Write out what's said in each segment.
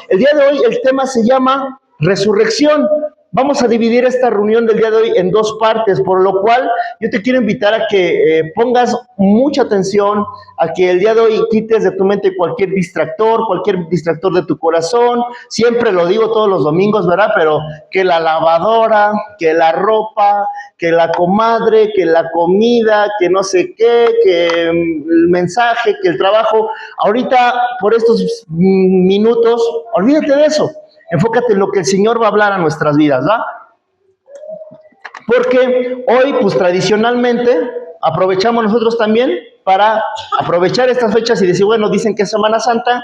El día de hoy el tema se llama resurrección. Vamos a dividir esta reunión del día de hoy en dos partes, por lo cual yo te quiero invitar a que pongas mucha atención, a que el día de hoy quites de tu mente cualquier distractor de tu corazón. Siempre lo digo todos los domingos, ¿verdad? Pero que la lavadora, que la ropa, que la comadre, que la comida, que no sé qué, que el mensaje, que el trabajo. Ahorita, por estos minutos, olvídate de eso. Enfócate en lo que el Señor va a hablar a nuestras vidas, ¿va? Porque hoy, pues tradicionalmente, aprovechamos nosotros también para aprovechar estas fechas y decir, bueno, dicen que es Semana Santa,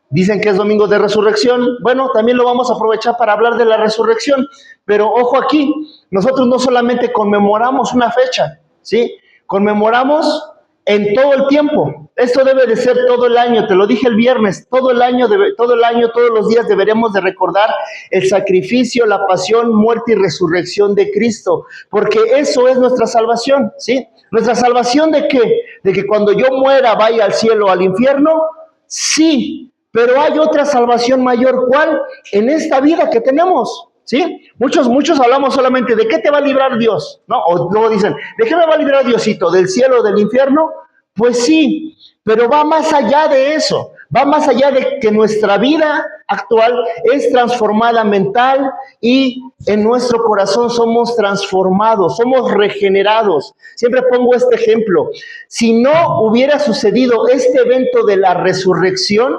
dicen que es Domingo de Resurrección, bueno, también lo vamos a aprovechar para hablar de la resurrección. Pero ojo aquí, nosotros no solamente conmemoramos una fecha, ¿sí? Conmemoramos en todo el tiempo. Esto debe de ser todo el año, te lo dije el viernes, todo el año, todos los días deberemos de recordar el sacrificio, la pasión, muerte y resurrección de Cristo, porque eso es nuestra salvación, ¿sí? ¿Nuestra salvación de qué? ¿De que cuando yo muera vaya al cielo o al infierno? Sí, pero hay otra salvación mayor, ¿cuál? En esta vida que tenemos, ¿sí? Muchos hablamos solamente de qué te va a librar Dios, ¿no? O luego dicen, ¿de qué me va a librar Diosito? ¿Del cielo o del infierno? Pues sí, pero va más allá de eso, va más allá de que nuestra vida actual es transformada mental y en nuestro corazón somos transformados, somos regenerados. Siempre pongo este ejemplo, si no hubiera sucedido este evento de la resurrección,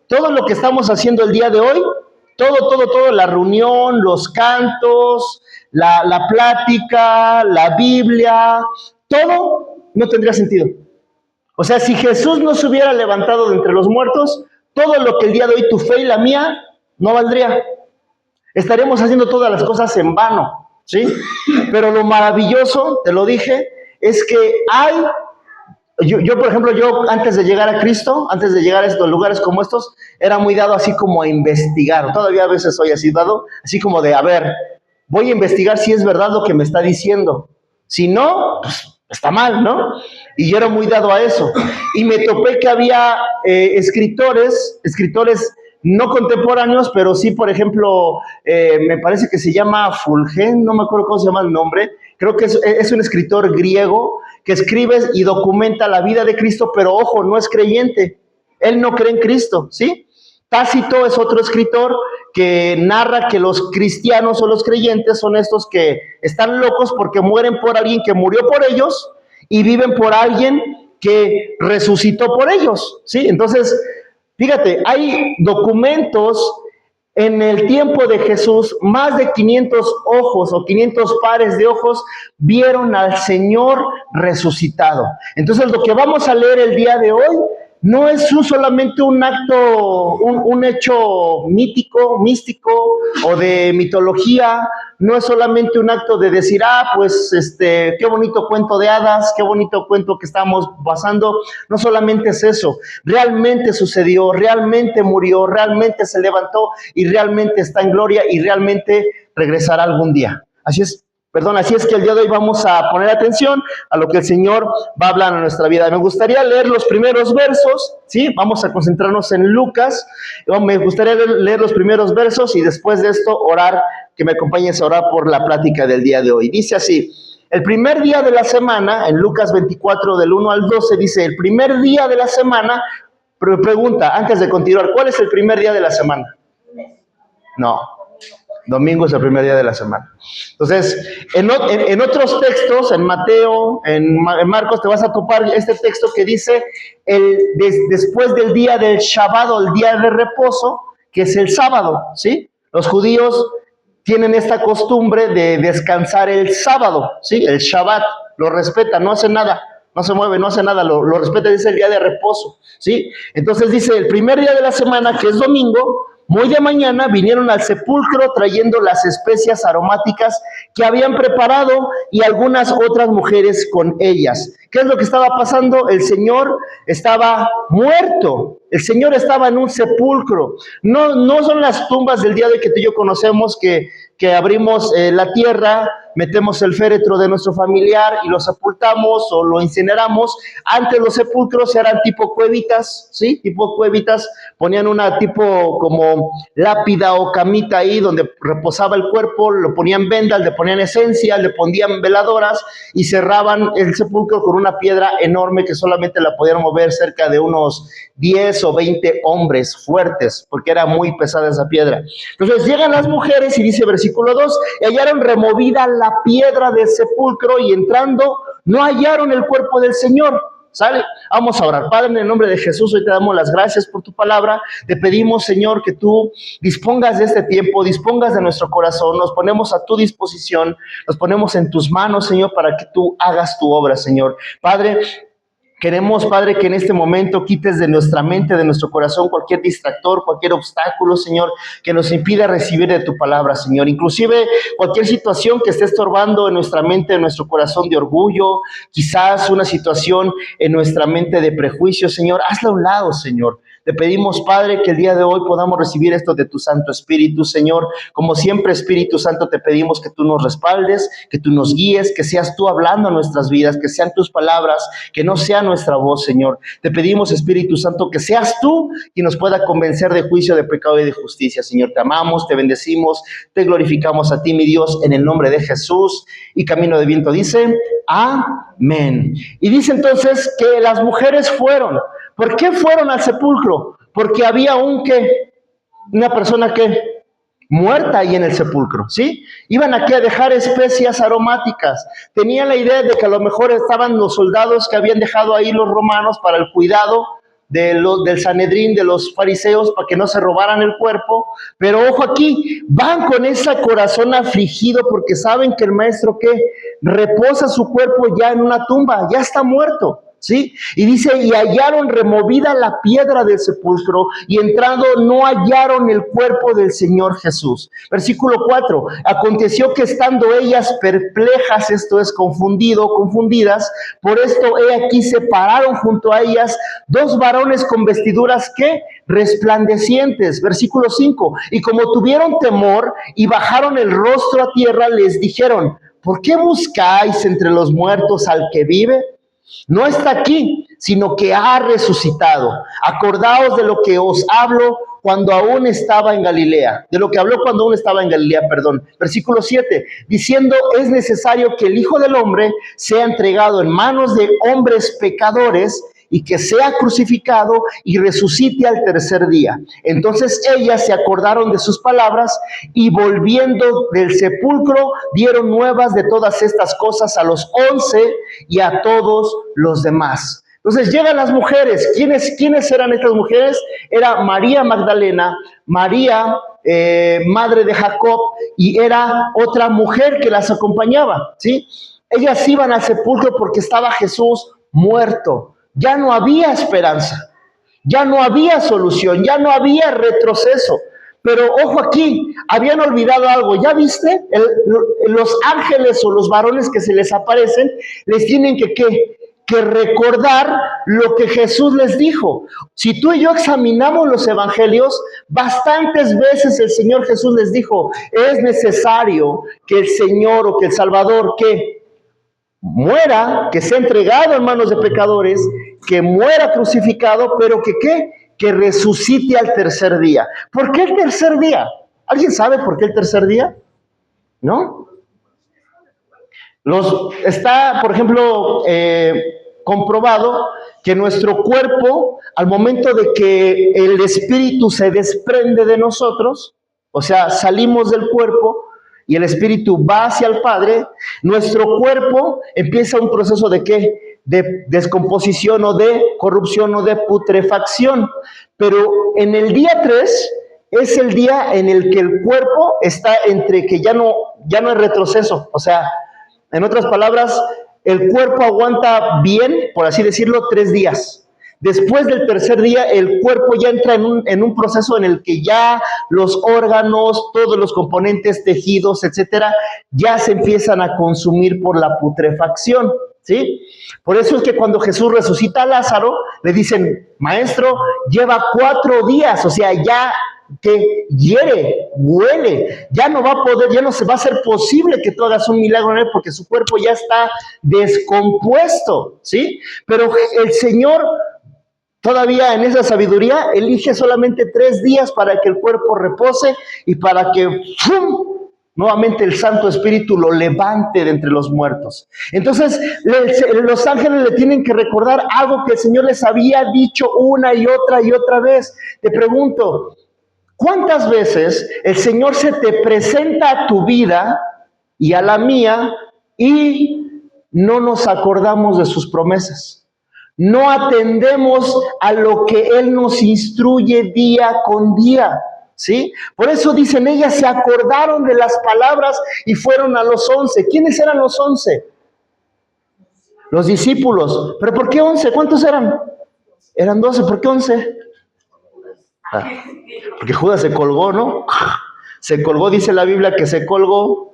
todo lo que estamos haciendo el día de hoy, todo, la reunión, los cantos, la plática, la Biblia, todo no tendría sentido. O sea, si Jesús no se hubiera levantado de entre los muertos, todo lo que el día de hoy tu fe y la mía no valdría. Estaremos haciendo todas las cosas en vano, ¿sí? Pero lo maravilloso, te lo dije, es que yo, por ejemplo, antes de llegar a Cristo, antes de llegar a estos lugares como estos, era muy dado así como a investigar. Todavía a veces soy así dado, así como de, a ver, voy a investigar si es verdad lo que me está diciendo. Si no, pues está mal, ¿no? Y yo era muy dado a eso. Y me topé que había escritores no contemporáneos, pero sí, por ejemplo, me parece que se llama Fulgen, no me acuerdo cómo se llama el nombre, creo que es un escritor griego que escribe y documenta la vida de Cristo, pero ojo, no es creyente, él no cree en Cristo, ¿sí? Tácito es otro escritor que narra que los cristianos o los creyentes son estos que están locos porque mueren por alguien que murió por ellos y viven por alguien que resucitó por ellos, ¿sí? Entonces, fíjate, hay documentos en el tiempo de Jesús, más de 500 ojos o 500 pares de ojos vieron al Señor resucitado. Entonces, lo que vamos a leer el día de hoy no es solamente un acto, un hecho místico o de mitología, no es solamente un acto de decir, pues qué bonito cuento de hadas, qué bonito cuento que estamos pasando. No solamente es eso, realmente sucedió, realmente murió, realmente se levantó y realmente está en gloria y realmente regresará algún día. Así es que el día de hoy vamos a poner atención a lo que el Señor va a hablar en nuestra vida. Me gustaría leer los primeros versos, ¿sí? Vamos a concentrarnos en Lucas. Me gustaría leer los primeros versos y después de esto orar, que me acompañes a orar por la plática del día de hoy. Dice así, el primer día de la semana, en Lucas 24 del 1 al 12, dice, el primer día de la semana, pregunta, antes de continuar, ¿cuál es el primer día de la semana? No. Domingo es el primer día de la semana. Entonces, en otros textos, en Mateo, en Marcos, te vas a topar este texto que dice después del día del Shabbat, o el día de reposo, que es el sábado, ¿sí? Los judíos tienen esta costumbre de descansar el sábado, ¿sí? El Shabbat, lo respetan, no hace nada, no se mueve, no hace nada, lo respeta, dice el día de reposo, ¿sí? Entonces dice, el primer día de la semana, que es domingo, muy de mañana vinieron al sepulcro trayendo las especias aromáticas que habían preparado y algunas otras mujeres con ellas. ¿Qué es lo que estaba pasando? El Señor estaba muerto. El Señor estaba en un sepulcro. No son las tumbas del día de hoy que tú y yo conocemos, que abrimos la tierra, metemos el féretro de nuestro familiar y lo sepultamos o lo incineramos. Antes los sepulcros eran tipo cuevitas, ¿sí? Tipo cuevitas, ponían una tipo como lápida o camita ahí donde reposaba el cuerpo, lo ponían vendas, le ponían esencia, le ponían veladoras y cerraban el sepulcro con una piedra enorme que solamente la podían mover cerca de unos 10 o 20 hombres fuertes, porque era muy pesada esa piedra. Entonces llegan las mujeres y dice versículo 2, y hallaron removida la piedra del sepulcro y entrando no hallaron el cuerpo del Señor. ¿Sale? Vamos a orar. Padre, en el nombre de Jesús, hoy te damos las gracias por tu palabra. Te pedimos, Señor, que tú dispongas de este tiempo, dispongas de nuestro corazón. Nos ponemos a tu disposición, nos ponemos en tus manos, Señor, para que tú hagas tu obra, Señor. Padre, queremos, Padre, que en este momento quites de nuestra mente, de nuestro corazón, cualquier distractor, cualquier obstáculo, Señor, que nos impida recibir de tu palabra, Señor. Inclusive cualquier situación que esté estorbando en nuestra mente, en nuestro corazón de orgullo, quizás una situación en nuestra mente de prejuicio, Señor, hazla a un lado, Señor. Te pedimos, Padre, que el día de hoy podamos recibir esto de tu Santo Espíritu, Señor. Como siempre, Espíritu Santo, te pedimos que tú nos respaldes, que tú nos guíes, que seas tú hablando en nuestras vidas, que sean tus palabras, que no sea nuestra voz, Señor. Te pedimos, Espíritu Santo, que seas tú quien nos pueda convencer de juicio, de pecado y de justicia, Señor. Te amamos, te bendecimos, te glorificamos a ti, mi Dios, en el nombre de Jesús. Y Camino de Viento dice, amén. Y dice entonces que las mujeres fueron. ¿Por qué fueron al sepulcro? Porque había una persona muerta ahí en el sepulcro, ¿sí? Iban aquí a dejar especias aromáticas. Tenían la idea de que a lo mejor estaban los soldados que habían dejado ahí los romanos para el cuidado del Sanedrín, de los fariseos, para que no se robaran el cuerpo. Pero ojo aquí, van con ese corazón afligido porque saben que el maestro reposa su cuerpo ya en una tumba, ya está muerto. ¿Sí? Y dice, y hallaron removida la piedra del sepulcro, y entrando no hallaron el cuerpo del Señor Jesús. Versículo 4, aconteció que estando ellas perplejas, esto es confundidas, por esto he aquí se pararon junto a ellas dos varones con vestiduras resplandecientes. Versículo 5, y como tuvieron temor y bajaron el rostro a tierra, les dijeron, ¿por qué buscáis entre los muertos al que vive? No está aquí, sino que ha resucitado. Acordaos de lo que os hablo cuando aún estaba en Galilea. De lo que habló cuando aún estaba en Galilea, perdón. Versículo 7, diciendo, es necesario que el Hijo del Hombre sea entregado en manos de hombres pecadores y que sea crucificado y resucite al tercer día. Entonces ellas se acordaron de sus palabras y volviendo del sepulcro dieron nuevas de todas estas cosas a los 11 y a todos los demás. Entonces llegan las mujeres. ¿Quiénes eran estas mujeres? Era María Magdalena, María, madre de Jacob, y era otra mujer que las acompañaba, ¿sí? Ellas iban al sepulcro porque estaba Jesús muerto. Ya no había esperanza, ya no había solución, ya no había retroceso. Pero ojo aquí, habían olvidado algo. ¿Ya viste? Los ángeles o los varones que se les aparecen, les tienen que recordar lo que Jesús les dijo. Si tú y yo examinamos los evangelios, bastantes veces el Señor Jesús les dijo, es necesario que el Señor o que el Salvador, muera, que sea entregado en manos de pecadores, que muera crucificado, pero que resucite al tercer día. ¿Por qué el tercer día? ¿Alguien sabe por qué el tercer día? ¿No? Está, por ejemplo, comprobado que nuestro cuerpo, al momento de que el espíritu se desprende de nosotros, o sea, salimos del cuerpo, y el espíritu va hacia el Padre, nuestro cuerpo empieza un proceso de descomposición o de corrupción o de putrefacción. Pero en el día 3 es el día en el que el cuerpo está entre que ya no hay retroceso. O sea, en otras palabras, el cuerpo aguanta bien, por así decirlo, 3 días. Después del tercer día, el cuerpo ya entra en un proceso en el que ya los órganos, todos los componentes, tejidos, etcétera, ya se empiezan a consumir por la putrefacción, ¿sí? Por eso es que cuando Jesús resucita a Lázaro, le dicen, maestro, lleva 4 días, o sea, ya que hiere, huele, ya no va a poder, ya no se va a ser posible que tú hagas un milagro en él porque su cuerpo ya está descompuesto, ¿sí? Pero el Señor todavía en esa sabiduría elige solamente 3 días para que el cuerpo repose y para que ¡fum!, nuevamente el Santo Espíritu lo levante de entre los muertos. Entonces los ángeles le tienen que recordar algo que el Señor les había dicho una y otra vez. Te pregunto, ¿cuántas veces el Señor se te presenta a tu vida y a la mía y no nos acordamos de sus promesas? No atendemos a lo que Él nos instruye día con día, ¿sí? Por eso dicen, ellas se acordaron de las palabras y fueron a los 11. ¿Quiénes eran los 11? Los discípulos. ¿Pero por qué 11? ¿Cuántos eran? Eran 12. ¿Por qué 11? Porque Judas se colgó, ¿no? Se colgó, dice la Biblia que se colgó.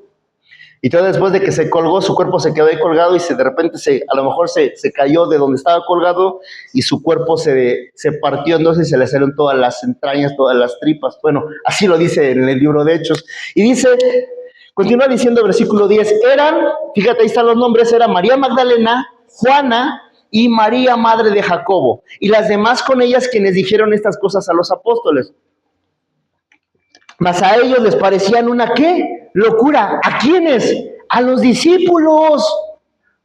Y todo después de que se colgó, su cuerpo se quedó ahí colgado y de repente a lo mejor se cayó de donde estaba colgado y su cuerpo se partió, entonces se le salieron todas las entrañas, todas las tripas. Bueno, así lo dice en el libro de Hechos. Y dice, continúa diciendo el versículo 10, fíjate, ahí están los nombres, era María Magdalena, Juana y María, madre de Jacobo. Y las demás con ellas quienes dijeron estas cosas a los apóstoles. Mas a ellos les parecían una ¿qué? Locura. ¿A quiénes? A los discípulos.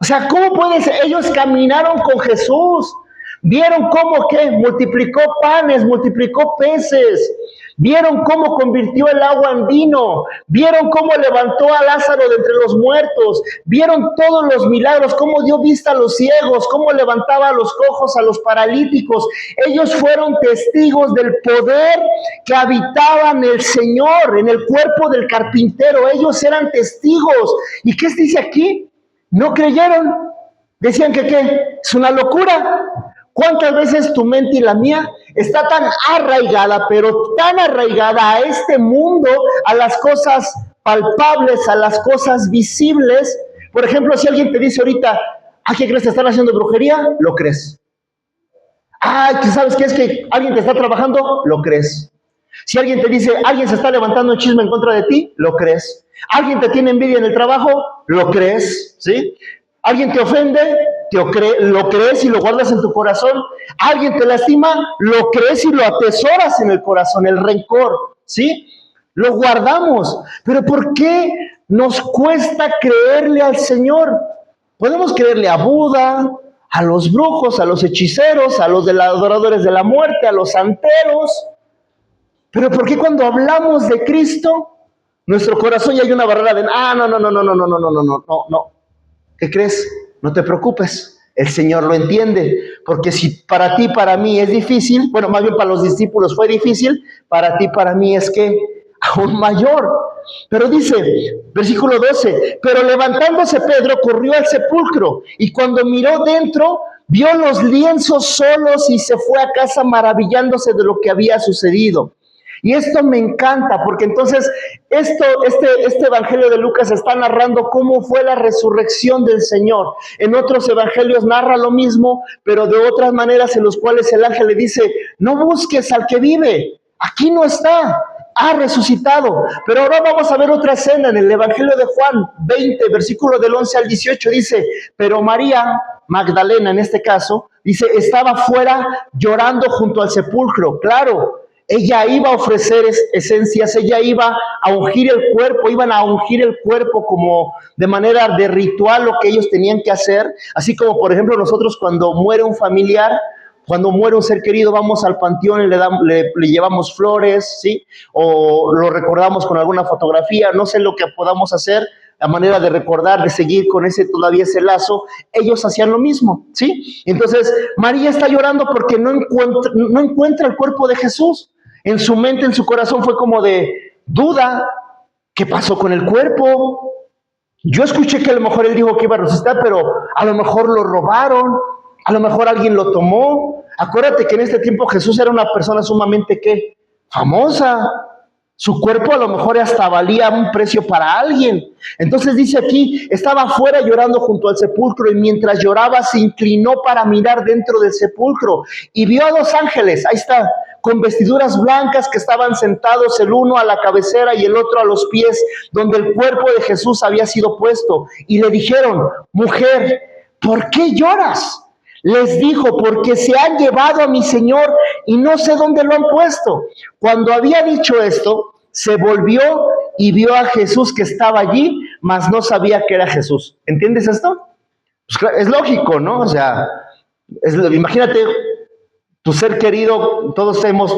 O sea, ¿cómo puede ser? Ellos caminaron con Jesús. Vieron cómo ¿qué? Multiplicó panes, multiplicó peces. Vieron cómo convirtió el agua en vino. Vieron cómo levantó a Lázaro de entre los muertos. Vieron todos los milagros, cómo dio vista a los ciegos, cómo levantaba a los cojos, a los paralíticos. Ellos fueron testigos del poder que habitaba en el Señor, en el cuerpo del carpintero. Ellos eran testigos. ¿Y qué se dice aquí? No creyeron. Decían que ¿qué? Es una locura. ¿Cuántas veces tu mente y la mía está tan arraigada, pero tan arraigada a este mundo, a las cosas palpables, a las cosas visibles? Por ejemplo, si alguien te dice ahorita, ¿qué crees? ¿Te están haciendo brujería? Lo crees. ¿Tú sabes qué es que alguien te está trabajando? Lo crees. Si alguien te dice, alguien se está levantando chisme en contra de ti, lo crees. Alguien te tiene envidia en el trabajo, lo crees, ¿sí? Alguien te ofende, lo crees y lo guardas en tu corazón. Alguien te lastima, lo crees y lo atesoras en el corazón, el rencor, ¿sí? Lo guardamos. Pero ¿por qué nos cuesta creerle al Señor? Podemos creerle a Buda, a los brujos, a los hechiceros, a los adoradores de la muerte, a los santeros. Pero ¿por qué cuando hablamos de Cristo, nuestro corazón ya hay una barrera de, no? ¿Qué crees? No te preocupes, el Señor lo entiende, porque si para ti, para mí es difícil, bueno, más bien para los discípulos fue difícil, para ti, para mí es que aún mayor. Pero dice, versículo 12, pero levantándose Pedro corrió al sepulcro y cuando miró dentro, vio los lienzos solos y se fue a casa maravillándose de lo que había sucedido. Y esto me encanta, porque entonces este evangelio de Lucas está narrando cómo fue la resurrección del Señor. En otros evangelios narra lo mismo, pero de otras maneras en los cuales el ángel le dice, no busques al que vive, aquí no está, ha resucitado. Pero ahora vamos a ver otra escena en el evangelio de Juan 20, versículo del 11 al 18, dice, pero María Magdalena en este caso, dice, estaba fuera llorando junto al sepulcro, claro. Ella iba a ofrecer esencias, ella iba a ungir el cuerpo, iban a ungir el cuerpo como de manera de ritual lo que ellos tenían que hacer, así como por ejemplo nosotros cuando muere un familiar, cuando muere un ser querido vamos al panteón y le llevamos flores, ¿sí? O lo recordamos con alguna fotografía, no sé lo que podamos hacer, la manera de recordar, de seguir con todavía ese lazo, ellos hacían lo mismo, ¿sí? Entonces María está llorando porque no encuentra el cuerpo de Jesús. En su mente, en su corazón fue como de duda. ¿Qué pasó con el cuerpo? Yo escuché que a lo mejor él dijo que iba a resucitar, pero a lo mejor lo robaron, a lo mejor alguien lo tomó, Acuérdate que en este tiempo Jesús era una persona sumamente, ¿qué? Famosa. Su cuerpo a lo mejor hasta valía un precio para alguien. Entonces dice aquí, estaba afuera llorando junto al sepulcro y mientras lloraba se inclinó para mirar dentro del sepulcro y vio a dos ángeles, ahí está, con vestiduras blancas que estaban sentados el uno a la cabecera y el otro a los pies, donde el cuerpo de Jesús había sido puesto. Y le dijeron, mujer, ¿por qué lloras? Les dijo, porque se han llevado a mi Señor y no sé dónde lo han puesto. Cuando había dicho esto, se volvió y vio a Jesús que estaba allí, mas no sabía que era Jesús. ¿Entiendes esto? Pues es lógico, ¿no? O sea, imagínate tu ser querido,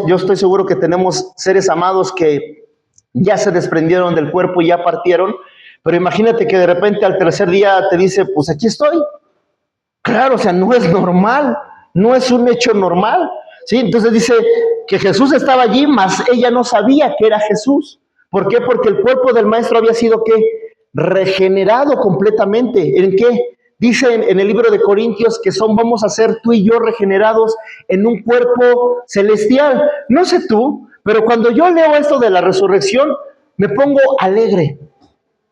yo estoy seguro que tenemos seres amados que ya se desprendieron del cuerpo y ya partieron, pero imagínate que de repente al tercer día te dice, pues aquí estoy. Claro, o sea, no es normal, no es un hecho normal, ¿sí? Entonces dice que Jesús estaba allí, mas ella no sabía que era Jesús. ¿Por qué? Porque el cuerpo del maestro había sido, ¿qué? Regenerado completamente. ¿En qué? Dice en el libro de Corintios que vamos a ser tú y yo regenerados en un cuerpo celestial. No sé tú, pero cuando yo leo esto de la resurrección, me pongo alegre,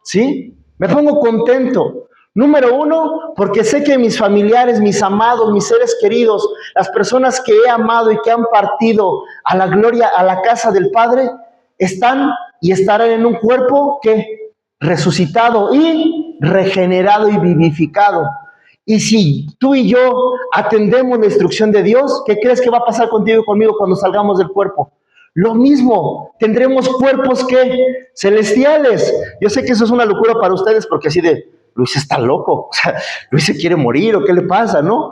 ¿sí? Me pongo contento. Número uno, porque sé que mis familiares, mis amados, mis seres queridos, las personas que he amado y que han partido a la gloria, a la casa del Padre, están y estarán en un cuerpo que resucitado y regenerado y vivificado. Y si tú y yo atendemos la instrucción de Dios, ¿qué crees que va a pasar contigo y conmigo cuando salgamos del cuerpo? Lo mismo, tendremos cuerpos que celestiales. Yo sé que eso es una locura para ustedes porque así de, Luis está loco, o sea, Luis se quiere morir o qué le pasa, ¿no?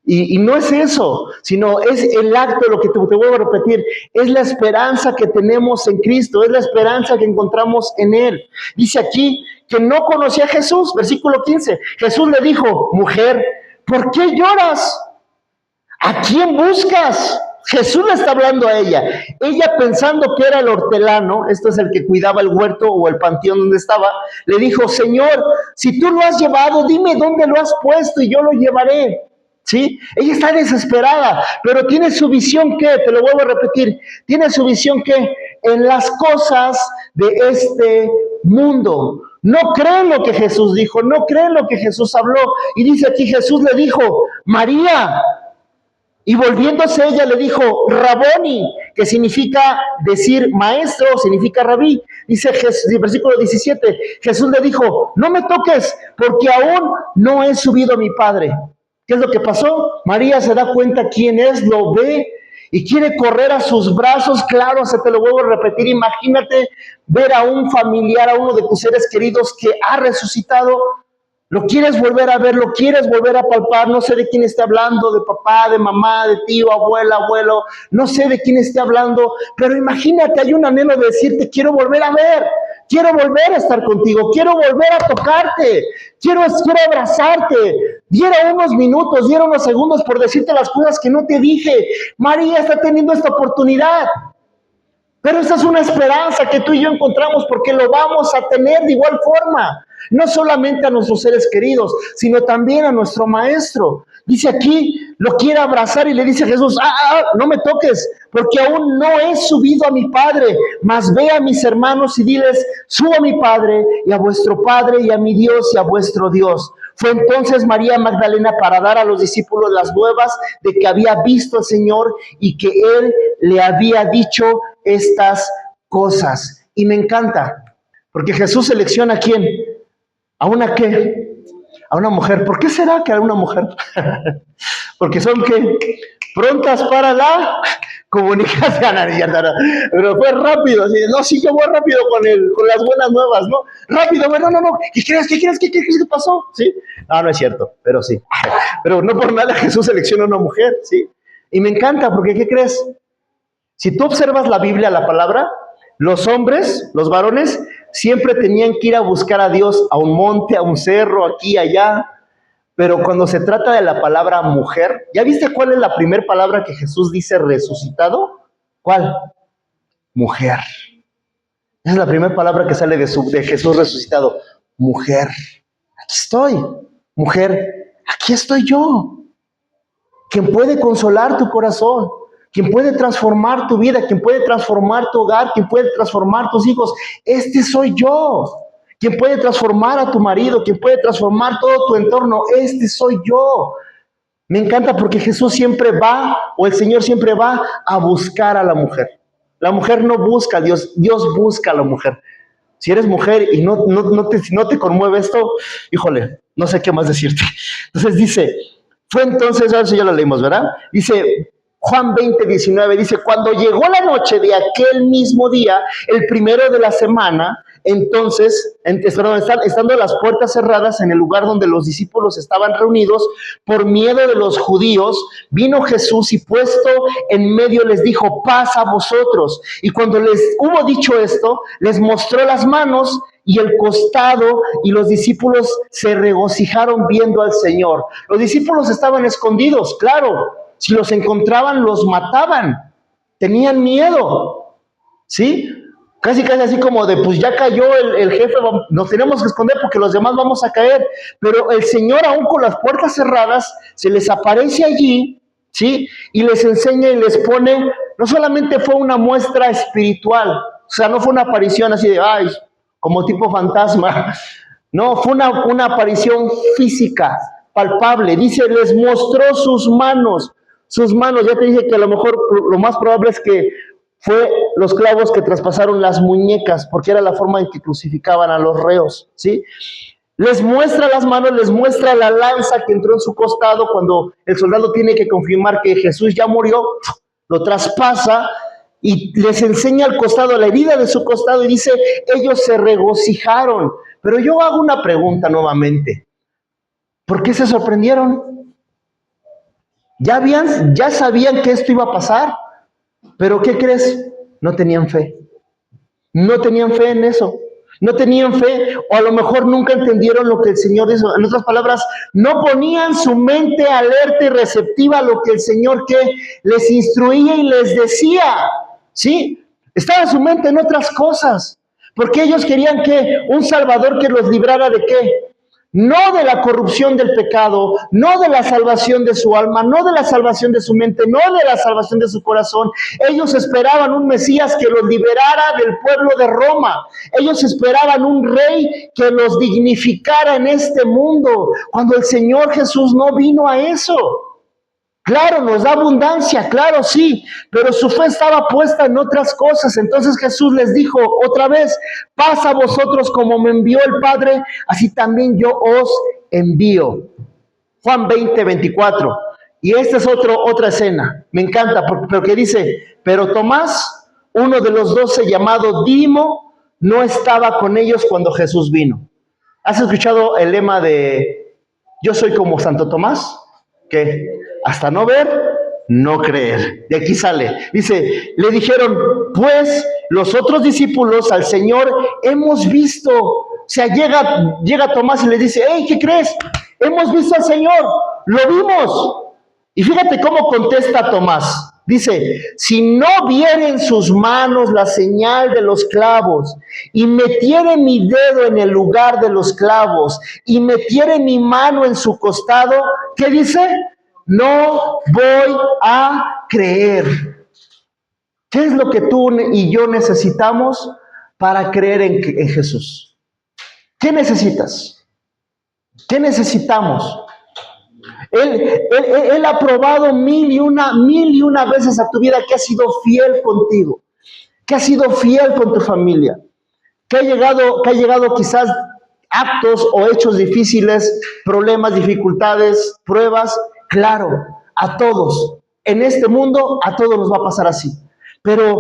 Y no es eso, sino es el acto, lo que te vuelvo a repetir, es la esperanza que tenemos en Cristo, es la esperanza que encontramos en Él. Dice aquí que no conocía a Jesús, versículo 15. Jesús le dijo, mujer, ¿por qué lloras? ¿A quién buscas? Jesús le está hablando a ella. Ella pensando que era el hortelano, esto es el que cuidaba el huerto o el panteón donde estaba, le dijo, Señor, si tú lo has llevado, dime dónde lo has puesto y yo lo llevaré. ¿Sí? Ella está desesperada, pero tiene su visión que, te lo vuelvo a repetir, tiene su visión que en las cosas de este mundo. No creen lo que Jesús dijo, no creen lo que Jesús habló. Y dice aquí, Jesús le dijo, María. Y volviéndose ella le dijo, Raboni, que significa decir maestro, significa rabí. Dice versículo 17, Jesús le dijo, no me toques, porque aún no he subido a mi Padre. ¿Qué es lo que pasó? María se da cuenta quién es, lo ve y quiere correr a sus brazos. Claro, se te lo vuelvo a repetir, imagínate ver a un familiar, a uno de tus seres queridos que ha resucitado. Lo quieres volver a ver, lo quieres volver a palpar, no sé de quién esté hablando, de papá, de mamá, de tío, abuela, abuelo, no sé de quién esté hablando, pero imagínate, hay un anhelo de decirte, quiero volver a ver, quiero volver a estar contigo, quiero volver a tocarte, quiero abrazarte. Diera unos minutos, diera unos segundos por decirte las cosas que no te dije. María está teniendo esta oportunidad. Pero esa es una esperanza que tú y yo encontramos porque lo vamos a tener de igual forma. No solamente a nuestros seres queridos, sino también a nuestro Maestro. Dice aquí, lo quiere abrazar y le dice a Jesús, no me toques, porque aún no he subido a mi Padre, mas ve a mis hermanos y diles, subo a mi Padre y a vuestro Padre y a mi Dios y a vuestro Dios. Fue entonces María Magdalena para dar a los discípulos las nuevas de que había visto al Señor y que Él le había dicho estas cosas. Y me encanta, porque Jesús selecciona ¿a quién? ¿A una qué? A una mujer. ¿Por qué será que a una mujer? Porque son ¿qué? Prontas para la comunicación. Pero fue rápido. Así, no, sí, yo voy rápido con las buenas nuevas, ¿no? Rápido, no. ¿Qué crees? ¿Qué pasó? ¿Sí? No es cierto, pero sí. Pero no por nada Jesús selecciona a una mujer, ¿sí? Y me encanta, porque ¿qué crees? Si tú observas la Biblia, la palabra, los hombres, los varones, siempre tenían que ir a buscar a Dios a un monte, a un cerro, aquí, allá. Pero cuando se trata de la palabra mujer, ¿ya viste cuál es la primera palabra que Jesús dice resucitado? ¿Cuál? Mujer. Esa es la primera palabra que sale de Jesús resucitado. Mujer. Aquí estoy. Mujer, aquí estoy yo. quien puede consolar tu corazón, quien puede transformar tu vida, quien puede transformar tu hogar, quien puede transformar tus hijos. Este soy yo. Quien puede transformar a tu marido, quien puede transformar todo tu entorno. Este soy yo. Me encanta porque Jesús siempre va, o el Señor siempre va a buscar a la mujer. La mujer no busca a Dios, Dios busca a la mujer. Si eres mujer y no te conmueve esto, híjole, no sé qué más decirte. Entonces dice, fue entonces, a ver si ya lo leímos, ¿verdad? Dice Juan 20:19, dice, cuando llegó la noche de aquel mismo día, el primero de la semana, entonces, estando las puertas cerradas en el lugar donde los discípulos estaban reunidos, por miedo de los judíos, vino Jesús y puesto en medio les dijo, paz a vosotros. Y cuando les hubo dicho esto, les mostró las manos y el costado, y los discípulos se regocijaron viendo al Señor. Los discípulos estaban escondidos, claro, si los encontraban los mataban, tenían miedo, ¿sí? Casi así como de, pues ya cayó el jefe, nos tenemos que esconder porque los demás vamos a caer. Pero el Señor, aún con las puertas cerradas, se les aparece allí, ¿sí? Y les enseña y les pone, no solamente fue una muestra espiritual, o sea, no fue una aparición así de, ay, como tipo fantasma. No, fue una aparición física, palpable. Dice, les mostró sus manos. Sus manos, ya te dije que a lo mejor lo más probable es que fue los clavos que traspasaron las muñecas, porque era la forma en que crucificaban a los reos, ¿sí? Les muestra las manos, les muestra la lanza que entró en su costado cuando el soldado tiene que confirmar que Jesús ya murió, lo traspasa y les enseña el costado, la herida de su costado, y dice, ellos se regocijaron. Pero yo hago una pregunta nuevamente, ¿por qué se sorprendieron? Ya sabían que esto iba a pasar, pero ¿qué crees? No tenían fe. No tenían fe en eso. No tenían fe, o a lo mejor nunca entendieron lo que el Señor hizo. En otras palabras, no ponían su mente alerta y receptiva a lo que el Señor que les instruía y les decía. ¿Sí? Estaba su mente en otras cosas. Porque ellos querían que un Salvador que los librara de ¿qué? No de la corrupción del pecado, no de la salvación de su alma, no de la salvación de su mente, no de la salvación de su corazón. Ellos esperaban un Mesías que los liberara del pueblo de Roma. Ellos esperaban un rey que los dignificara en este mundo, cuando el Señor Jesús no vino a eso. Claro, nos da abundancia, claro, sí, pero su fe estaba puesta en otras cosas. Entonces Jesús les dijo otra vez, paz a vosotros como me envió el Padre, así también yo os envío. Juan 20:24. Y esta es otra escena, me encanta, porque dice, pero Tomás, uno de los 12 llamado Dimo, no estaba con ellos cuando Jesús vino. ¿Has escuchado el lema de yo soy como Santo Tomás? Que hasta no ver, no creer. De aquí sale. Dice, le dijeron, pues los otros discípulos al Señor hemos visto. O sea, llega Tomás y le dice, hey, ¿qué crees? Hemos visto al Señor, lo vimos. Y fíjate cómo contesta Tomás. Dice, si no vieren sus manos la señal de los clavos, y metiere mi dedo en el lugar de los clavos, y metiere mi mano en su costado, ¿qué dice? No voy a creer. ¿Qué es lo que tú y yo necesitamos para creer en Jesús? ¿Qué necesitas? ¿Qué necesitamos? Él ha probado mil y una veces a tu vida que ha sido fiel contigo, que ha sido fiel con tu familia, que ha llegado quizás actos o hechos difíciles, problemas, dificultades, pruebas. Claro, a todos, en este mundo, a todos nos va a pasar así. Pero,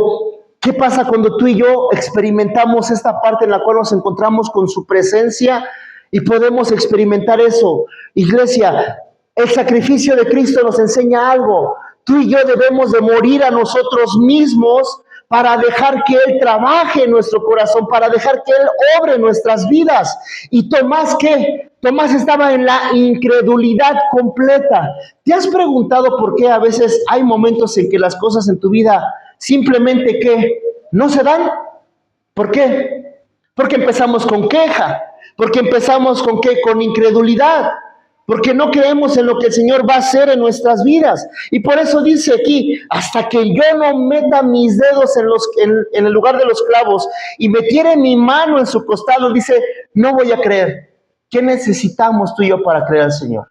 ¿qué pasa cuando tú y yo experimentamos esta parte en la cual nos encontramos con su presencia y podemos experimentar eso? Iglesia, el sacrificio de Cristo nos enseña algo. Tú y yo debemos de morir a nosotros mismos para dejar que Él trabaje en nuestro corazón, para dejar que Él obre en nuestras vidas. ¿Y Tomás qué? Tomás estaba en la incredulidad completa. ¿Te has preguntado por qué a veces hay momentos en que las cosas en tu vida simplemente ¿qué? ¿No se dan? ¿Por qué? Porque empezamos con queja, porque empezamos con ¿qué? Con incredulidad. porque no creemos en lo que el Señor va a hacer en nuestras vidas. Y por eso dice aquí, hasta que yo no meta mis dedos en el lugar de los clavos y metiere mi mano en su costado, dice, no voy a creer. ¿Qué necesitamos tú y yo para creer al Señor?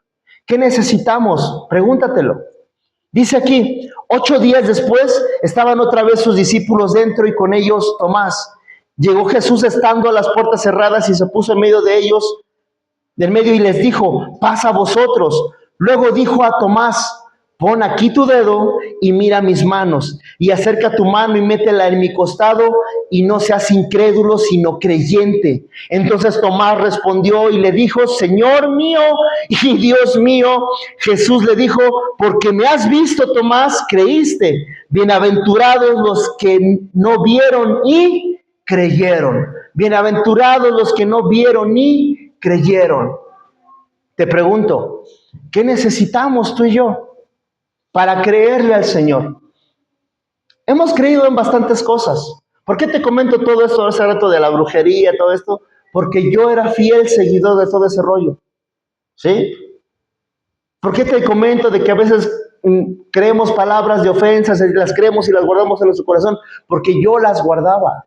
¿Qué necesitamos? Pregúntatelo. Dice aquí, 8 días después estaban otra vez sus discípulos dentro y con ellos Tomás. Llegó Jesús estando a las puertas cerradas y se puso en medio de ellos, del medio, y les dijo, pasa a vosotros. Luego dijo a Tomás, pon aquí tu dedo y mira mis manos, y acerca tu mano y métela en mi costado, y no seas incrédulo, sino creyente. Entonces Tomás respondió y le dijo, Señor mío y Dios mío. Jesús le dijo, porque me has visto, Tomás, creíste. Bienaventurados los que no vieron y creyeron. Bienaventurados los que no vieron y creyeron. Te pregunto, ¿qué necesitamos tú y yo para creerle al Señor? Hemos creído en bastantes cosas. ¿Por qué te comento todo esto hace rato de la brujería, todo esto? Porque yo era fiel seguidor de todo ese rollo. ¿Sí? ¿Por qué te comento de que a veces creemos palabras de ofensas, las creemos y las guardamos en nuestro corazón? Porque yo las guardaba.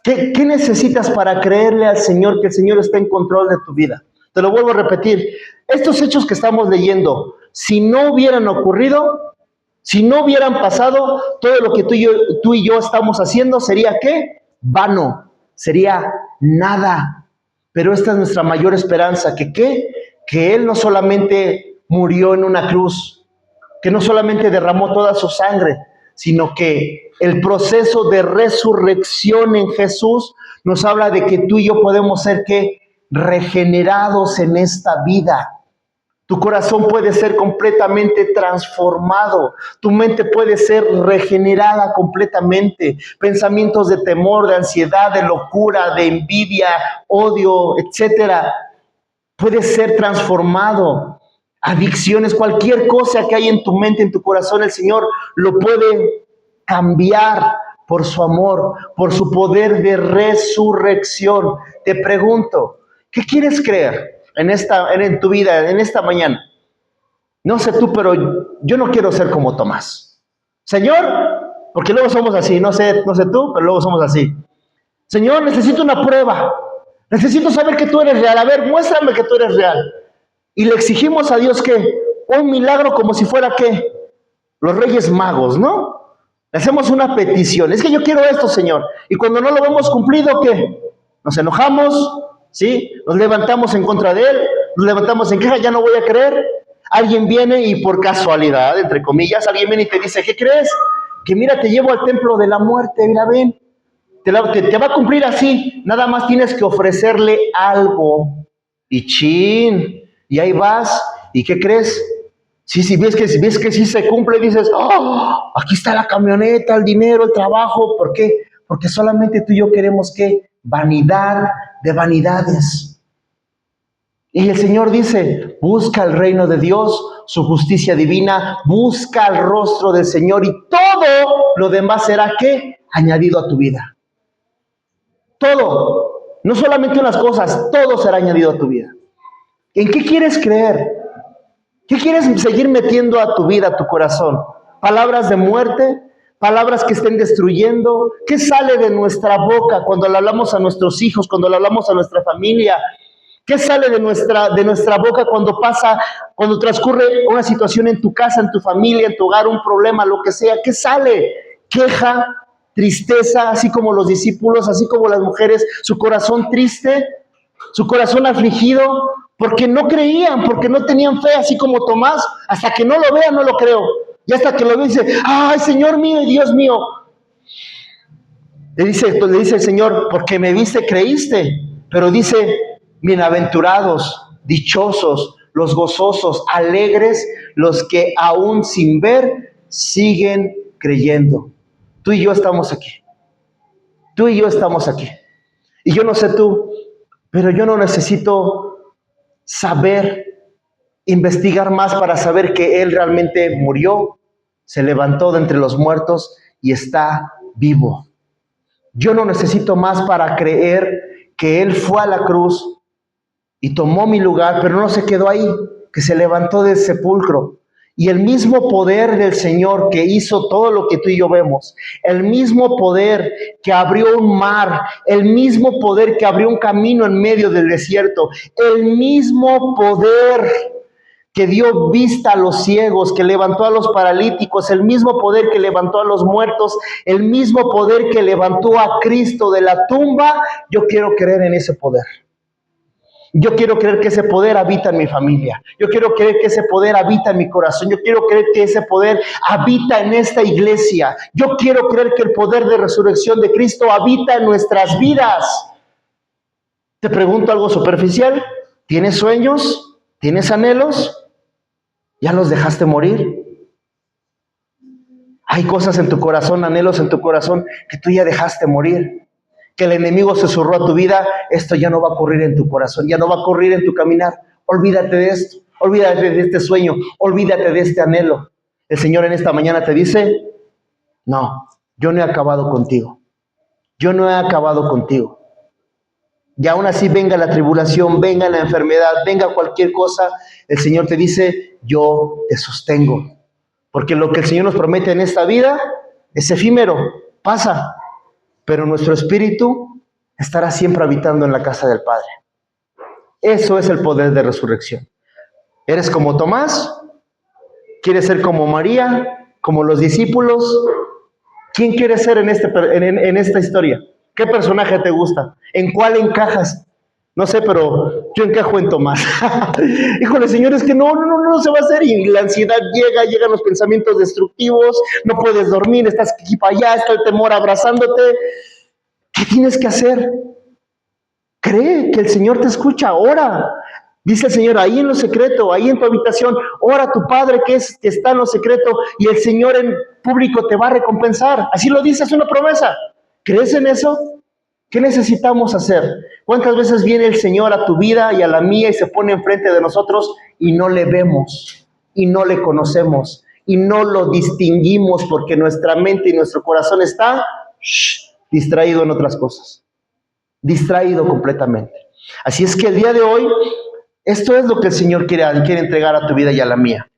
¿Qué necesitas para creerle al Señor que el Señor está en control de tu vida? Te lo vuelvo a repetir. Estos hechos que estamos leyendo, si no hubieran ocurrido, si no hubieran pasado, todo lo que tú y yo estamos haciendo sería ¿qué? Vano, sería nada. Pero esta es nuestra mayor esperanza, que Él no solamente murió en una cruz, que no solamente derramó toda su sangre, sino que el proceso de resurrección en Jesús nos habla de que tú y yo podemos ser ¿qué? Regenerados en esta vida. Tu corazón puede ser completamente transformado. Tu mente puede ser regenerada completamente. Pensamientos de temor, de ansiedad, de locura, de envidia, odio, etcétera, puede ser transformado. Adicciones, cualquier cosa que hay en tu mente, en tu corazón, el Señor lo puede cambiar por su amor, por su poder de resurrección. Te pregunto, ¿qué quieres creer en tu vida, en esta mañana? No sé tú, pero yo no quiero ser como Tomás. Señor, porque luego somos así, no sé tú, pero luego somos así. Señor, necesito una prueba. Necesito saber que tú eres real. A ver, muéstrame que tú eres real. Y le exigimos a Dios que un milagro como si fuera ¿qué? Los Reyes Magos, ¿no? Le hacemos una petición. Es que yo quiero esto, Señor. Y cuando no lo vemos cumplido, ¿qué? Nos enojamos, ¿sí? Nos levantamos en contra de Él, nos levantamos en queja, ya no voy a creer. Alguien viene y por casualidad, entre comillas, alguien viene y te dice, ¿qué crees? Que mira, te llevo al templo de la muerte, mira, ven. Te va a cumplir así, nada más tienes que ofrecerle algo. Y chin, y ahí vas, ¿y qué crees? Sí, ves que sí se cumple, dices, oh, aquí está la camioneta, el dinero, el trabajo. ¿Por qué? Porque solamente tú y yo queremos ¿qué? Vanidad de vanidades. Y el Señor dice, busca el reino de Dios, su justicia divina, busca el rostro del Señor y todo lo demás será ¿qué? Añadido a tu vida. Todo, no solamente unas cosas, todo será añadido a tu vida. ¿En qué quieres creer? ¿Qué quieres seguir metiendo a tu vida, a tu corazón? ¿Palabras de muerte? ¿Palabras que estén destruyendo? ¿Qué sale de nuestra boca cuando le hablamos a nuestros hijos, cuando le hablamos a nuestra familia? ¿Qué sale de nuestra boca cuando transcurre una situación en tu casa, en tu familia, en tu hogar, un problema, lo que sea? ¿Qué sale? Queja, tristeza, así como los discípulos, así como las mujeres, su corazón triste, su corazón afligido, porque no creían, porque no tenían fe, así como Tomás, hasta que no lo vea, no lo creo. Y hasta que lo ve, dice, ay, Señor mío y Dios mío. Le dice el Señor, porque me viste, creíste. Pero dice, bienaventurados, dichosos, los gozosos, alegres, los que aún sin ver siguen creyendo. Tú y yo estamos aquí. Tú y yo estamos aquí. Y yo no sé tú, pero yo no necesito saber, investigar más para saber que Él realmente murió, se levantó de entre los muertos y está vivo. Yo no necesito más para creer que Él fue a la cruz, y tomó mi lugar, pero no se quedó ahí, que se levantó del sepulcro. Y el mismo poder del Señor que hizo todo lo que tú y yo vemos, el mismo poder que abrió un mar, el mismo poder que abrió un camino en medio del desierto, el mismo poder que dio vista a los ciegos, que levantó a los paralíticos, el mismo poder que levantó a los muertos, el mismo poder que levantó a Cristo de la tumba, yo quiero creer en ese poder. Yo quiero creer que ese poder habita en mi familia. Yo quiero creer que ese poder habita en mi corazón. Yo quiero creer que ese poder habita en esta iglesia. Yo quiero creer que el poder de resurrección de Cristo habita en nuestras vidas. Te pregunto algo superficial. ¿Tienes sueños? ¿Tienes anhelos? ¿Ya los dejaste morir? Hay cosas en tu corazón, anhelos en tu corazón que tú ya dejaste morir. Que el enemigo susurró a tu vida, esto ya no va a ocurrir en tu corazón, ya no va a ocurrir en tu caminar. Olvídate de esto, olvídate de este sueño, olvídate de este anhelo. El Señor en esta mañana te dice, no, yo no he acabado contigo. Yo no he acabado contigo. Y aún así venga la tribulación, venga la enfermedad, venga cualquier cosa, el Señor te dice, yo te sostengo. Porque lo que el Señor nos promete en esta vida es efímero, pasa. Pero nuestro espíritu estará siempre habitando en la casa del Padre. Eso es el poder de resurrección. ¿Eres como Tomás? ¿Quieres ser como María? ¿Como los discípulos? ¿Quién quieres ser en esta historia? ¿Qué personaje te gusta? ¿En cuál encajas? No sé, pero yo encajo en Tomás. Híjole, Señor, es que no se va a hacer. Y la ansiedad llegan los pensamientos destructivos, no puedes dormir, estás aquí para allá, está el temor abrazándote. ¿Qué tienes que hacer? Cree que el Señor te escucha, ora. Dice el Señor, ahí en lo secreto, ahí en tu habitación, ora a tu Padre que está en lo secreto y el Señor en público te va a recompensar. Así lo dice, es una promesa. ¿Crees en eso? ¿Qué necesitamos hacer? ¿Cuántas veces viene el Señor a tu vida y a la mía y se pone enfrente de nosotros y no le vemos, y no le conocemos, y no lo distinguimos porque nuestra mente y nuestro corazón está distraído en otras cosas? Distraído completamente. Así es que el día de hoy, esto es lo que el Señor quiere entregar a tu vida y a la mía.